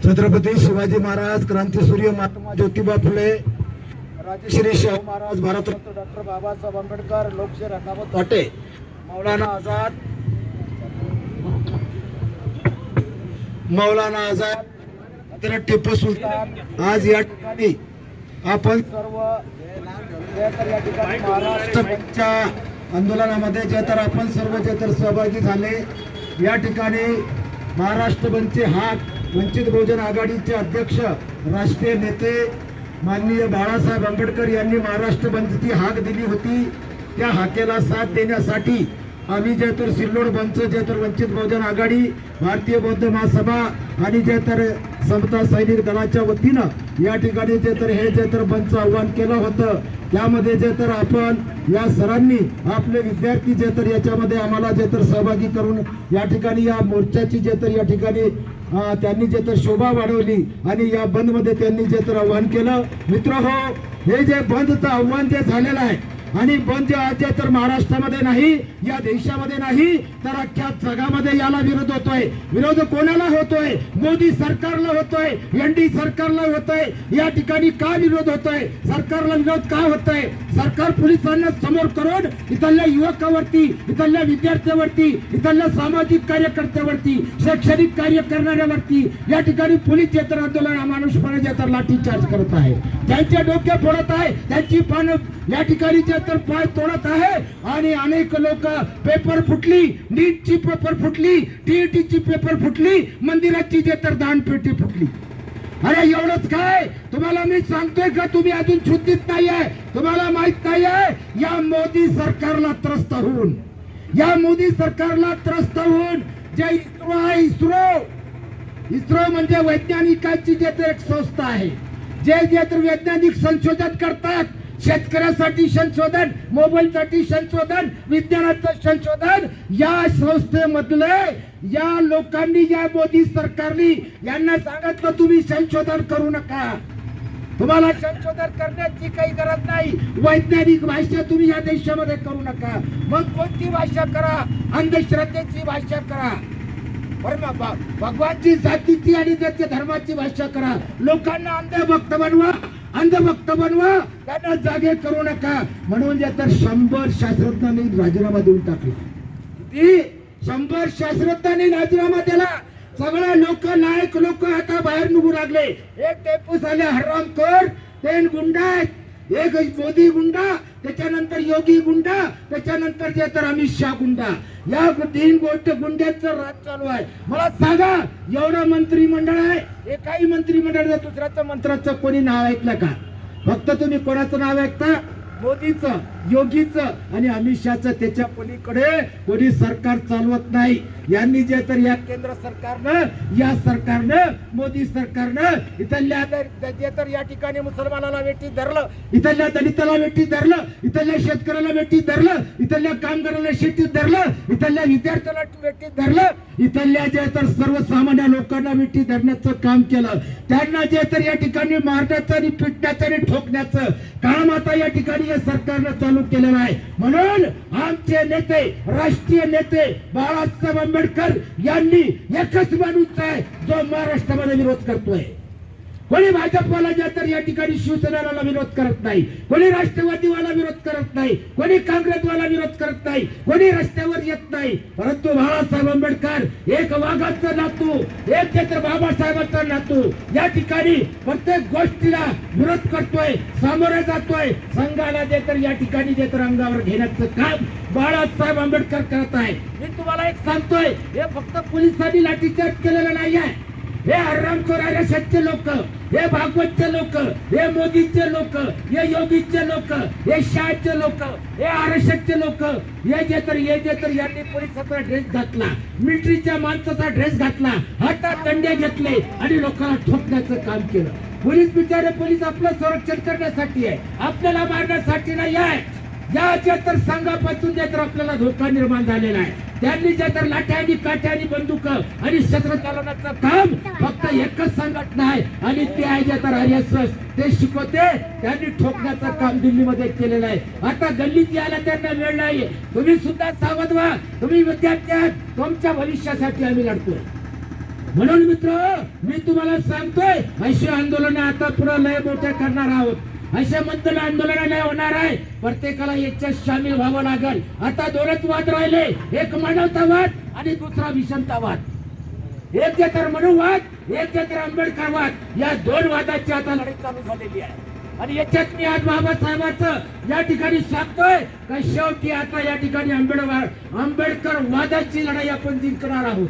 छत्रपती शिवाजी महाराज, क्रांतीसूर्य महात्मा ज्योतिबा फुले, राजश्री शाहू महाराज, भारतरत्न डॉक्टर बाबासाहेब आंबेडकर, लोकशाहीर अण्णाभाऊ साठे, मौलाना आझाद, टिपू सुलतान, आज या ठिकाणी आपण सर्व या ठिकाणी महाराष्ट्राच्या आंदोलनामध्ये जे तर आपण सर्व जे तर सहभागी झाले। या ठिकाणी महाराष्ट्र बंदचे हाक वंचित बहुजन आघाडीचे अध्यक्ष राष्ट्रीय नेते माननीय बाळासाहेब आंबेडकर यांनी महाराष्ट्र बंदची हाक दिली होती। त्या हाकेला साथ देण्यासाठी आम्ही जे तर सिल्लोड बंदचं जे तर वंचित बहुजन आघाडी, भारतीय बौद्ध महासभा आणि जे तर समता सैनिक दलाच्या वतीनं या ठिकाणी जे तर हे जे तर बंदचं आव्हान केलं होतं। त्यामध्ये जे तर आपण या सरांनी आपले विद्यार्थी जे तर याच्यामध्ये आम्हाला जे तर सहभागी करून या ठिकाणी या मोर्चाची जे तर या ठिकाणी त्यांनी जे तर शोभा वाढवली आणि या बंद मध्ये त्यांनी जे तर आव्हान केलं। मित्रहो, हे जे बंदचं आव्हान जे झालेलं आहे आणि बंद जे तर महाराष्ट्रामध्ये नाही, या देशामध्ये नाही तर अख्ख्या जगामध्ये याला विरोध होतोय। विरोध कोणाला होतोय? मोदी सरकारला होतोय, एनडी सरकारला होतोय। या ठिकाणी का विरोध होतोय? सरकारला विरोध का होतोय? सरकार पोलिसांना समोर करून इथल्या युवकावरती, इथल्या विद्यार्थ्यांवरती, इथल्या सामाजिक कार्यकर्त्यावरती, शैक्षणिक कार्य करणाऱ्यावरती या ठिकाणी पोलीस जे तर आंदोलन अमानुषपणे जे तर लाठीचार्ज करत आहे, त्यांच्या डोक्या फोडत आहे, त्यांची पान या ठिकाणी तर पाय तोडत आहे आणि अनेक लोक पेपर फुटली, नीटची पेपर फुटली, टीईटीची पेपर फुटली, मंदिराची जे तर दानपेटी फुटली। अरे एवढंच काय? तुम्हाला मी सांगतोय का तुम्ही अजून शुद्धीत नाहीये? तुम्हाला माहित नाहीये या मोदी सरकारला त्रस्त होऊन, या मोदी सरकारला त्रस्त होऊन जे इस्रो आहे, इस्रो म्हणजे वैज्ञानिकांची जे तर एक संस्था आहे, जे तर वैज्ञानिक संशोधन करतात। शेतकऱ्यासाठी संशोधन, मोबाईलसाठी संशोधन, विज्ञानाचं संशोधन, या संस्थेमधले या लोकांनी, या मोदी सरकारने यांना सांगितलं तुम्ही संशोधन करू नका, तुम्हाला संशोधन करण्याची काही गरज नाही, वैज्ञानिक भाषा तुम्ही या देशामध्ये करू नका। मग कोणती भाषा करा? अंधश्रद्धेची भाषा करा, भगवानची, जातीची आणि त्याच्या धर्माची भाषा करा। लोकांना अंधभक्त बनवा, अंधभक्त बनवा, त्यांना जागे करू नका। म्हणून जे तर 100 शास्त्रज्ञांनी राजीनामा देऊन टाकले। किती? 100 शास्त्रज्ञांनी राजीनामा दिला। सगळे लोक, नायक लोक आता बाहेर निघू लागले। एक टेपूस आले हरामखोर, 3 गुंडा, एक मोदी गुंडा, त्याच्यानंतर योगी गुंडा, त्याच्यानंतर जे तर अमित शाह गुंडा, या 3 गोष्ट गुंड्यांचं राज चालू आहे। मला सांगा, एवढं मंत्रिमंडळ आहे, एकाही मंत्रिमंडळ दुसऱ्याचं मंत्र्याचं कोणी नाव ऐकलं का? फक्त तुम्ही कोणाचं नाव ऐकता? मोदीचं, योगीचं आणि अमित शहाचं। त्याच्या पलीकडे कोणी सरकार चालवत नाही। यांनी जे तर या केंद्र सरकारनं, या सरकारनं, मोदी सरकारनं इथल्या जे तर या ठिकाणी मुसलमानाला वेठी धरलं, इथल्या दलिताला वेठी धरलं, इथल्या शेतकऱ्याला वेठी धरलं, इथल्या कामगाराला शेतीत धरलं, इथल्या विद्यार्थ्याला वेठी धरलं, इथल्या जे तर सर्वसामान्य लोकांना वेठी धरण्याचं काम केलं। त्यांना जे तर या ठिकाणी मारण्याचं आणि पिटण्याचं आणि ठोकण्याचं काम आता या ठिकाणी या सरकारनं चालू केलेलं आहे। म्हणून आमचे नेते, राष्ट्रीय नेते बाळासाहेब आंबेडकर यांनी एकच माणूस आहे जो महाराष्ट्रामध्ये विरोध करतोय। कोणी भाजपवाला जे तर या ठिकाणी शिवसेनेला विरोध करत नाही, कोणी राष्ट्रवादीवाला विरोध करत नाही, कोणी काँग्रेसवाला विरोध करत नाही, कोणी रस्त्यावर येत नाही। परंतु बाळासाहेब आंबेडकर एक वाघाचं नातू, एक जे तर बाबासाहेबांचा नातू, या ठिकाणी प्रत्येक गोष्टीला विरोध करतोय, सामोरे जातोय। संघाला जे तर या ठिकाणी जे तर अंगावर घेण्याचं काम बाळासाहेब आंबेडकर करत आहे। मी तुम्हाला एक सांगतोय, हे फक्त पोलिसांनी लाठीचार्ज केलेलं नाही आहे। हे हरामखोर आरएसएसचे लोक, हे भागवतचे लोक, हे मोदीचे लोक, हे योगीचे लोक, हे शहाचे लोक, हे आरएसएसचे लोक, हे जे तर यांनी पोलिसाचा ड्रेस घातला, मिलिटरीच्या माणसाचा ड्रेस घातला, हातात दंडे घेतले आणि लोकांना ठोकण्याचं काम केलं। पोलीस बिचारे, पोलीस आपलं संरक्षण करण्यासाठी आहे, आपल्याला मारण्यासाठी नाही आहे। या जे तर संघापासून जे तर आपल्याला धोका निर्माण झालेला आहे, त्यांनी जे तर लाठ्यानी, काठ्यानी, बंदूक आणि शस्त्र चालवण्याचं काम फक्त एकच संघटना आहे आणि ते आहे जे तर आरएसएस। ते शिकवते, त्यांनी ठोकण्याचं काम दिल्लीमध्ये केलेलं आहे। आता गल्लीत यायला त्यांना वेळ नाही। तुम्ही सुद्धा सावध व्हा, तुम्ही विद्यार्थी आहात, तुमच्या भविष्यासाठी आम्ही लढतोय। म्हणून मित्र, मी तुम्हाला सांगतोय अशी आंदोलन आता पुढे लय मोठे करणार आहोत. अशा मधलं आंदोलन नाही होणार आहे. प्रत्येकाला याच्यात सामील व्हावं लागेल. आता दोनच वाद राहिले, एक मानवतावाद आणि दुसरा विषमतावाद. एक जे तर मनुवाद, एक जे तर आंबेडकरवाद, या दोन वादाची आता लढाई चालू झालेली आहे. आणि याच्यात मी आज बाबासाहेबांचं या ठिकाणी सांगतोय का शेवटी आता या ठिकाणी आंबेडकर वादाची लढाई आपण जिंकणार आहोत.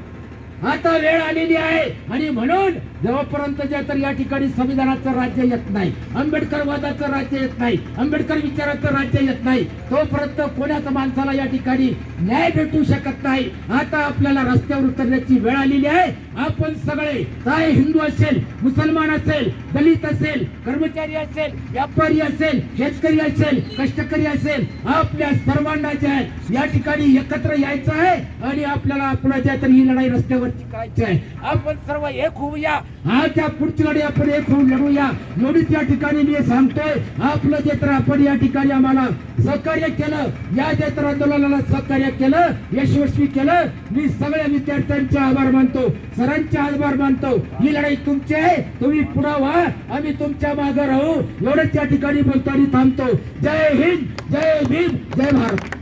आता वेळ आलेली आहे. आणि म्हणून जेव्हापर्यंत जे तर या ठिकाणी संविधानाचं राज्य येत नाही, आंबेडकर वादाचं राज्य येत नाही, आंबेडकर विचाराचं राज्य येत नाही, तोपर्यंत कोणाच माणसाला या ठिकाणी न्याय भेटू शकत नाही. आता आपल्याला रस्त्यावर उतरण्याची वेळ आलेली आहे. आपण सगळे, काय हिंदू असेल, मुसलमान असेल, दलित असेल, कर्मचारी असेल, व्यापारी असेल, शेतकरी असेल, कष्टकरी असेल, आपल्या सर्वांना जे आहे या ठिकाणी एकत्र यायचं आहे. आणि आपल्याला आपल्या जे तर ही लढाई रस्त्यावरती करायची आहे. आपण सर्व एक होऊया. त्या पुढची लढाई आपण एक होऊन लढूया. एवढीच या ठिकाणी मी सांगतोय. आपलं जे तर आपण या ठिकाणी आम्हाला सहकार्य केलं, या जे तर आंदोलनाला सहकार्य केलं, यशस्वी केलं, मी सगळ्या विद्यार्थ्यांचे आभार मानतो, सरांचे आभार मानतो. ही लढाई तुमची आहे. तुम्ही पुढे व्हा, आम्ही तुमच्या मागे राहू. एवढंच या ठिकाणी बोलतो आणि थांबतो. जय हिंद, जय भीम, जय भारत.